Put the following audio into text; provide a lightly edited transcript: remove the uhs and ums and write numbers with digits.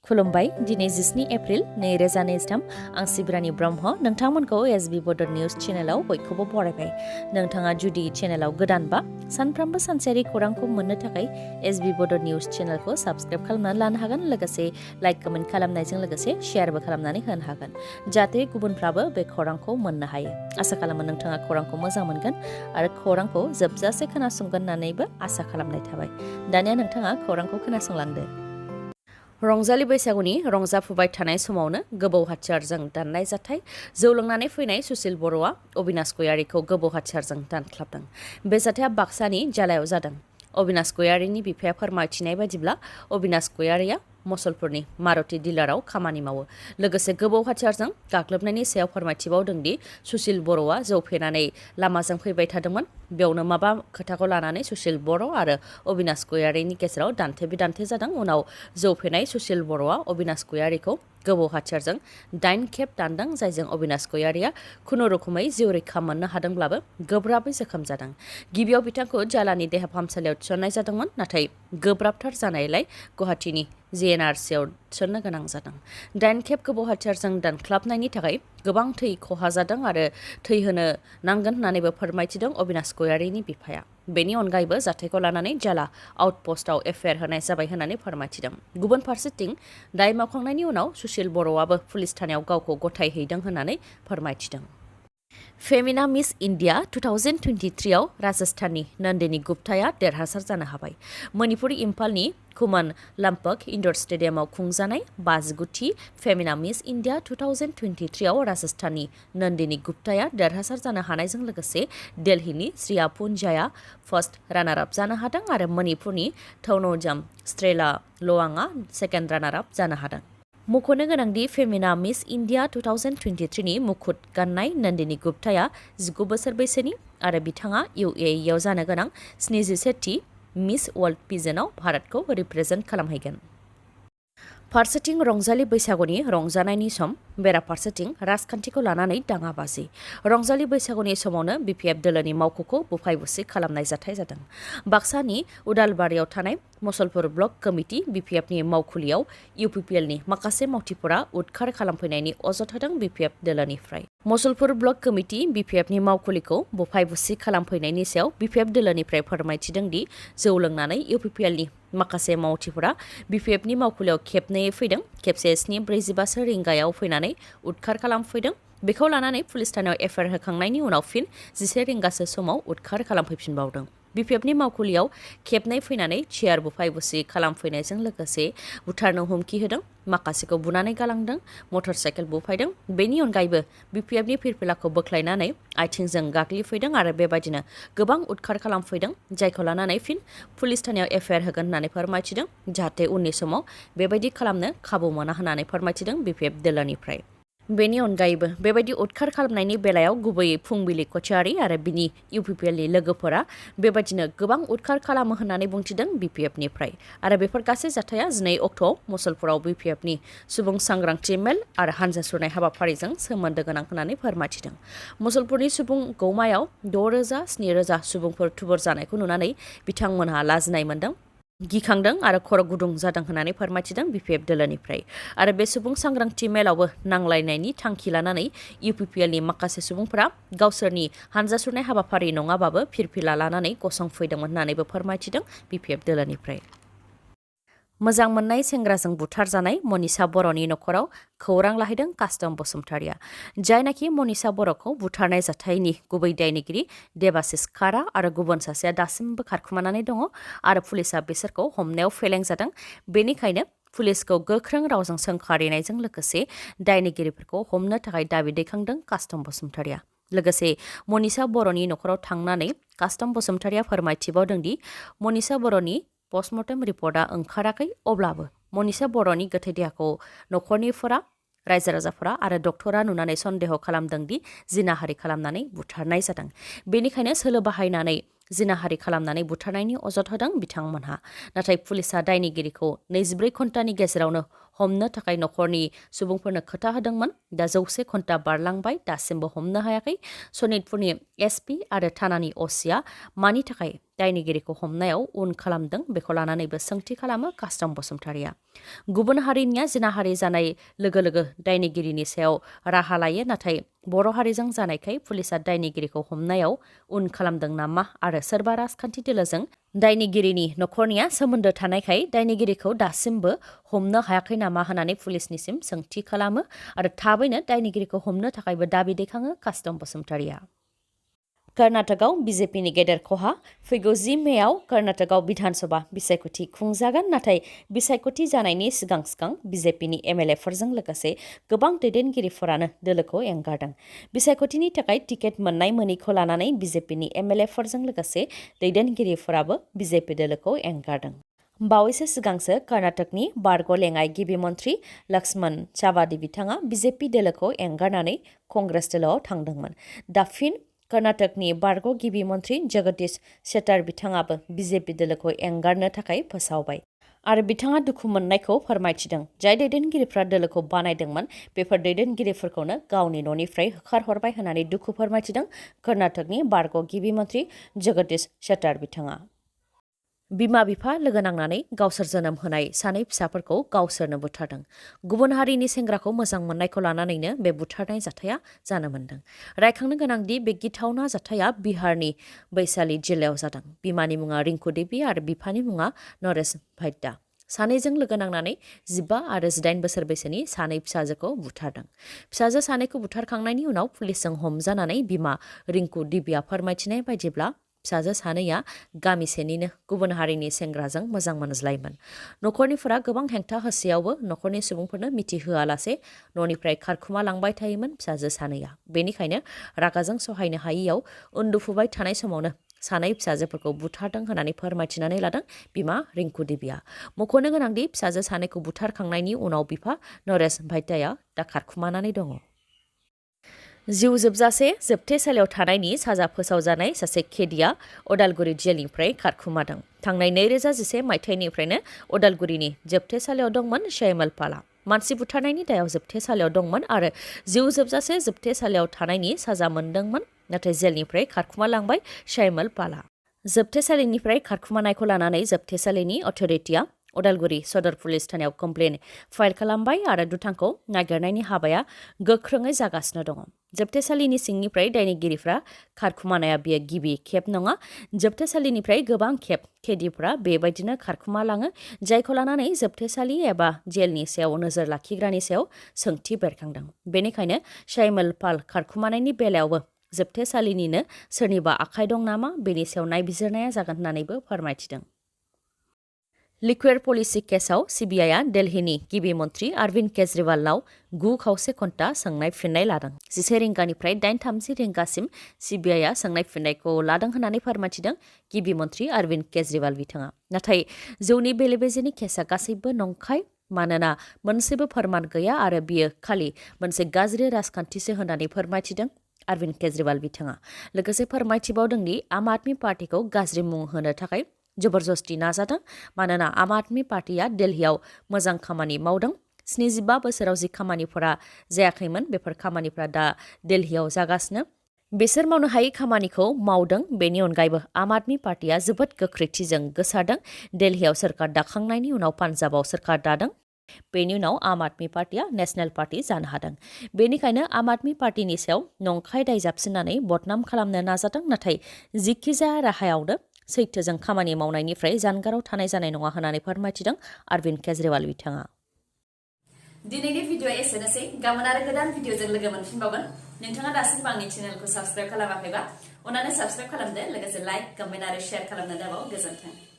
खुलुमबाय दिनै 17 एप्रिल 2023 आं सिब्रानि ब्रह्म नोंथांमोनखौ एसबी बड निउज चेनेलाव बयखौबो बरायबाय। नोंथाङा जुदि चेनेलाव गोदानबा सानफ्रामबो सानसेयारि खौरांखौ मोननो थाखाय एसबी बड निउज चेनेलखौ साबस्क्राइब खालामनानै लानो हागोन, लोगोसे लाइक कमेन्ट खालामनायजों लोगोसे शेयारबो खालामनानै होनो हागोन, जाहाथे गुबुनफ्राबो बे खौरांखौ मोननो हायो। आसा खालामो नोंथाङा खौरांखौ मोजां मोनगोन आरो खौरांखौ जोबजासे खोनासंगोन होननानैबो आसा खालामनाय थाबाय। दानिया नोंथाङा खौरांखौ खोनासंलांदो। रंजालि बैसागुनि रंजाफुबाय थानाय समावनो गोबौ हाथियारजों दाननाय जाथाय जौ लोंनानै फैनाय सुसिल बर'आ अबिनाश गयारिखौ गोबौ हाथियारजों दानख्लाबदों। बे जाथाया बाक्सानि जालायाव जादों। अबिनाश गयारिनि बिफाया फोरमायथिनाय बायदिब्ला अबिनाश गयारिया मसलपुरनि मारुति डिलाराव खामानि मावो। लोगोसे गोबौ हाथियारजों गाग्लोबनायनि सायाव फोरमायथिबावदों दि सुसिल बर'आ जौ फेनानै लामाजों फैबाय थादोंमोन। बेयावनो माबा खोथाखौ लानानै सुसिल बर' आरो अबिनाश गयारिनि गेजेराव दान्थे बिदान्थे जादों। उनाव जौ फेनाय सुसिल बर'आ अबिनाश गयारिखौ गोबौ हाथियारजों 8 खेब दानदों, जायजों अबिनाश गयारिया खुनुरुखुमै जिउ रैखा मोननो हादोंब्लाबो गोब्राबै जोखोम जादों। गिबियाव बिथांखौ जालानि देहा फाहामसालियाव थिसननाय जादोंमोन, नाथाय गोब्राबथार जानायलाय गुवाहाटीनि जिएनआरसिआव थिसननो गोनां जादों। 8 खेब गोबौ हाथियारजों दानख्लाबनायनि थाखाय गोबां थै खहा जादों आरो थै होनो नांगोन होननानैबो फोरमायथिदों अबिनाश गयारिनि बिफाया। बेनि अनगायैबो जाथायखौ लानानै जाला आउटपस्टआव एफआइआर होनाय जाबाय होननानै फोरमायथिदों। गुबुन फारसेथिं दाय मावखांनायनि उनाव सुसिल बर'आबो पुलिस थानायाव गावखौ गथायहैदों होननानै फोरमायथिदों। फेमिना मिस इन्डिया 2023 आव राजस्थाननि नन्दिनी गुप्ताया देरहासार जानो हाबाय। मणिपुर इम्फालनि खुमन लाम्पक इन्डोर स्टेडियामाव खुंजानाय 59थि फेमिना मिस इन्डिया 2023 आव राजस्थाननि नन्दिनी गुप्ताया देरहासार जानो हानायजों लोगोसे दिल्लीनि श्रिया पुन्जाया फार्स्ट रानार आप जानो हादों आरो मणिपुरनि थौनौजाम स्ट्रेला लवांआ सेकेन्ड रानार आप जानो हादों। मख'नो गोनांदि फेमिना मिस इन्डिया 2023 नि मुकुट गाननाय नन्दिनी गुप्ताया 19 बोसोर बैसोनि आरो बिथाङा इउएइआव जानो गोनां 71थि मिस वर्ल्ड पिजेनआव भारतखौ रिप्रेजेन्ट खालामहैगोन। फारसेथिं रंजालि बैसागुनि रंजानायनि सम, बेराफारसेथिं राजखान्थिखौ लानानै दाङाबाजि। रंजालि बैसागुनि समावनो बिपिएफ दोलोनि मावख'खौ बुफाय बुसि खालामनाय जाथाय जादों। बाक्सानि उदालबारियाव थानाय मसलपुर ब्लक कमिटि बिपिएफनि मावखुलियाव इउपिपिएलनि माखासे मावथिफोरा उदखार खालामफैनायनि अजद होदों बिपिएफ दोलोनिफ्राय। मसलपुर ब्लक कमिटि बिपिएफनि मावखुलिखौ बुफाय बुसि खालामफैनायनि सायाव बिपिएफ दोलोनिफ्राय फोरमायथिदों दि जौ लोंनानै इउपिपिएलनि माखासे मावथिफोरा बिपिएफनि मावखुलियाव खेबनैयै फैदों। खेबसे 7:45 रिंगायाव फैनानै उदखार खालामफैदों। बेखौ लानानै पुलिस थानायाव एफआइआर होखांनायनि उनाव फिन 11 रिंगासो समाव उदखार खालामफैफिनबावदों। बिपिएफनि मावखुलियाव खेबनै फैनानै चेयार बुफाय बुसि खालामफैनायजों लोगोसे बुथारनो हुमखि होदों, माखासेखौ बुनानै गालांदों, मटर साइकेल बुफायदों। बेनि अनगायैबो बिपिएफनि फिरफिलाखौ बोख्लायनानै आथिंजों गाग्लिफैदों आरो बेबायदिनो गोबां उदखार खालामफैदों, जायखौ लानानै फिन पुलिस थानायाव एफआइआर होगोन होननानै फोरमायथिदों, जाहाथे उननि समाव बेबायदि खालामनो खाबु मोना होननानै फोरमायथिदों बिपिएफ दोलोनिफ्राय। बेनि अनगायैबो बेबायदि उदखार खालामनायनि बेलायाव गुबैयै फुंबिलि कछारी आरो बिनि इउपिपिएलनि लोगोफोरा बेबायदिनो गोबां उदखार खालामो होननानै बुंथिदों बिपिएफनिफ्राय। आरो बेफोर गासै जाथाया 2 अक्ट'आव मसलपुराव बिपिएफनि सुबुं सांग्रांथि मेल आरो हानजा सुरनाय हाबाफारिजों सोमोन्दो गोनां होननानै फोरमायथिदों। मसलपुरनि सुबुं गौमायाव 6,000-7,000 सुबुंफोर थुबुर जानायखौ नुनानै बिथांमोनहा लाजिनाय मोन्दों, गिखांदों आरो खर' गुदुं जादों होननानै फोरमायथिदों बिपिएफ दोलोनिफ्राय। आरो बे सुबुं सांग्रांथि मेलावबो नांलायनायनि थांखि लानानै इउपिपिएलनि माखासे सुबुंफोरा गावसोरनि हानजा सुरनाय हाबाफारि नङाबाबो फिरफिला लानानै गसंफैदोंमोन होननानैबो फोरमायथिदों बिपिएफ दोलोनिफ्राय। मोजां मोननाय सेंग्राजों बुथारजानाय मनीषा बर'नि नखराव खौरां लाहैदों कास्टम बसुमतारिया। जायनाखि मनीषा बर'खौ बुथारनाय जाथायनि गुबै दायनिगिरि देबाशिस खारा आरो गुबुन सासेया दासिमबो खारखुमानानै दङ आरो पुलिसा बिसोरखौ हमनायाव फेलें जादों। बेनिखायनो पुलिसखौ गोख्रों रावजों सोंखारिनायजों लोगोसे दायनिगिरिफोरखौ हमनो थाखाय दाबि दैखांदों कास्टम बसुमतारिया। लोगोसे मनीषा बर'नि नखराव थांनानै कास्टम बसुमतारिया फोरमायथिबावदों दि मनीषा बर'नि पस्टमर्टेम रिपर्टआ ओंखाराखै, अब्लाबो मनीषा बर'नि गोथै देहाखौ नखरनिफोरा, रायजो राजाफोरा आरो डक्टरा नुनानै सन्देह खालामदों दि जिनाहारि खालामनानै बुथारनाय जादों। बेनिखायनो सोलो बाहायनानै जिनाहारि खालामनानै बुथारनायनि अजद होदों बिथांमोनहा। नाथाय पुलिसा दायनिगिरिखौ 24 घन्टानि गेजेरावनो हमनो थाखाय नखरनि सुबुंफोरनो खोथा होदोंमोन। दा 100 घन्टा बारलांबाय, दासिमबो हमनो हायाखै। सनितपुरनि एसपि आरो थानानि असिआ मानि थाखाय दायनिगिरिखौ हमनायाव उन खालामदों बेखौ लानानैबो सोंथि खालामो कास्टम बसुमतारिया। गुबुन हारिनिया जिनाहारि जानाय लोगो लोगो दायनिगिरिनि सायाव राहा लायो, नाथाय बर' हारिजों जानायखाय पुलिसा दायनिगिरिखौ हमनायाव उन खालामदों नामा आरो सोरबा राजखान्थि दोलोजों दायनिगिरिनि नखरनिया सोमोन्दो थानायखाय दायनिगिरिखौ दासिमबो हमनो हायाखै नामा होननानै पुलिसनिसिम सोंथि खालामो आरो थाबैनो दायनिगिरिखौ हमनो थाखायबो दाबि दैखाङो कास्टम बसुमतारिया। कर्नाटकआव बिजेपिनि गेदेर खहा। फैगौ 10 मेआव कर्नाटकआव बिधानसभा बिसायख'थि खुंजागोन, नाथाय बिसायख'थि जानायनि सिगां सिगां बिजेपिनि एमएलएफोरजों लोगोसे गोबां दैदेनगिरिफोरानो दोलोखौ एंगारदों। बिसायख'थिनि थाखाय टिकेट मोननाय मोनैखौ लानानै बिजेपिनि एमएलएफोरजों लोगोसे दैदेनगिरिफोराबो बिजेपि दोलोखौ एंगारदों। बावैसो सिगांसो कर्नाटकनि बारग' लेङाइ गिबि मन्थ्रि लक्ष्मण चावादी बिथाङा बिजेपि दोलोखौ एंगारनानै कंग्रेस दोलोआव थांदोंमोन। दा फिन कर्नाटकनि बारग' गिबि मन्थ्रि जगदीश शेट्टार बिथाङाबो बिजेपि दोलोखौ एंगारनो थाखाय फोसावबाय आरो बिथाङा दुखु मोननायखौ फोरमायथिदों। जाय दैदेनगिरिफ्रा दोलोखौ बानायदोंमोन बेफोर दैदेनगिरिफोरखौनो गावनि न'निफ्राय होखारहरबाय होननानै दुखु फोरमायथिदों कर्नाटकनि बारग' गिबि मन्थ्रि जगदीश शेट्टार बिथाङा। बिमा बिफा लोगो नांनानै गावसोर जोनोम होनाय सानै फिसाफोरखौ गावसोरनो बुथारदों। गुबुन हारिनि सेंग्राखौ मोजां मोननायखौ लानानैनो बे बुथारनाय जाथाया जानो मोन्दों। रायखांनो गोनांदि बे गिथावना जाथाया बिहारनि बैशाली जिल्लायाव जादों। बिमानि मुङा रिंकु देबी आरो बिफानि मुङा नरेश भाट्या। सानैजों लोगो नांनानै 15 आरो 18 बोसोर बैसोनि सानै फिसाजोखौ बुथारदों। फिसाजो सानैखौ बुथारखांनायनि उनाव पुलिसजों हमजानानै बिमा रिंकु देबीआ फोरमायथिनाय बायदिब्ला फिसाजो सानैया गामिसेनिनो गुबुन हारिनि सेंग्राजों मोजां मोनज्लायोमोन। नखरनिफोरा गोबां हेंथा होसेयावबो नखरनि सुबुंफोरनो मिथिहोआलासे न'निफ्राय खारखुमा लांबाय थायोमोन फिसाजो सानैया। बेनिखायनो रागाजों सहायनो हायियाव उन्दुफुबाय थानाय समावनो सानै फिसाजोफोरखौ बुथारदों होननानै फोरमायथिनानै लादों बिमा रिंकु देबीआ। मख'नो गोनांदि फिसाजो सानैखौ बुथारखांनायनि उनाव बिफा नरेश भाट्याया दा खारखुमानानै दङ। जिउ जोबजासे जोबथेसालियाव थानायनि साजा फोसावजानाय सासे केदिया अदालगुरि जेलनिफ्राय खारखुमादों। थांनाय 2011 मायथाइनिफ्रायनो अदालगुरिनि जोबथेसालियाव दंमोन शैमल पालआ। मानसि बुथारनायनि दायाव जोबथेसालियाव दंमोन आरो जिउ जोबजासे जोबथेसालियाव थानायनि साजा मोनदोंमोन, नाथाय जेलनिफ्राय खारखुमालांबाय शैमल पालआ। जोबथेसालिनिफ्राय खारखुमानायखौ लानानै जोबथेसालिनि अथ'रिटिया अदालगुरि सदर पुलिस थानायाव कमप्लेन फाइल खालामबाय आरो दुथांखौ नागिरनायनि हाबाया गोख्रोङै जागासिनो दङ। जोबथेसालिनि सिंनिफ्राय दायनिगिरिफ्रा खारखुमानाया बेयो गिबि खेब नङा। जोबथेसालिनिफ्राय गोबां खेब केदिफ्रा बेबायदिनो खारखुमालाङो, जायखौ लानानै जोबथेसालि एबा जेलनि सायाव नोजोर लाखिग्रानि सायाव सोंथि बेरखांदों। बेनिखायनो शैमल पाल खारखुमानायनि बेलायावबो जोबथेसालिनिनो सोरनिबा आखाइ दं नामा बेनि सायाव नायबिजिरनाया जागोन होननानैबो फोरमायथिदों। लिकुइड पलिसि केसआव सिबिआइआ दिल्लीनि गिबि मन्थ्रि अरविन्द केजरीवालनाव 9 खावसे घन्टा सोंनाय फिन्नाय लादों। 11 रिंगानिफ्राय 8:30 रिंगासिम सिबिआइआ सोंनाय फिन्नायखौ लादों होननानै फोरमायथिदों गिबि मन्थ्रि अरविन्द केजरीवाल बिथाङा। नाथाय जौनि बेले-बेजेनि केसआ गासैबो नंखाय, मानोना मोनसेबो फोरमान गैया आरो बियो खालि मोनसे गाज्रि राजखान्थिसो होननानै फोरमायथिदों अरविन्द केजरीवाल बिथाङा। लोगोसे फोरमायथिबावदों दि आम आदमी पार्टीखौ गाज्रि मुं होनो थाखाय जबरदस्ति नाजादों, मानोना आम आदमी पार्टीया दिल्लीयाव मोजां खामानि मावदों। 75 बोसोराव जि खामानिफोरा जायाखैमोन बेफोर खामानिफोरा दा दिल्लीयाव जागासिनो। बिसोर मावनो हायै खामानिखौ मावदों। बेनि अनगायैबो आम आदमी पार्टीया जोबोद गोख्रैथिजों गोसारदों। दिल्लीयाव सोरखार दाखांनायनि उनाव पान्जाबाव सोरखार दादों। बेनि उनाव आम आदमी पार्टीया नेशनेल पार्टी जानो हादों। बेनिखायनो आम आदमी पार्टीनि सायाव नंखाय दाय जाबसिननानै बदनाम खालामनो नाजादों, नाथाय जिखिजाया राहायावनो सैथोजों खामानि मावनायनिफ्राय जानगाराव थानाय जानाय नङा होननानै फोरमायथिदों अरविन्द केजरीवाल बिथाङा। दिनैनि भिडिअ'आ एसेनोसै। गाबोन आरो गोदान भिडिअ'जों लोगो मोनफिनबावगोन। नोंथाङा दासिमबो आंनि चेनेलखौ साबस्क्राइब खालामाखैबा अन्नानै साबस्क्राइब खालामदो, लोगोसे लाइक, कमेन्ट आरो शेयार खालामनो दाबाव। गोजोन्थों।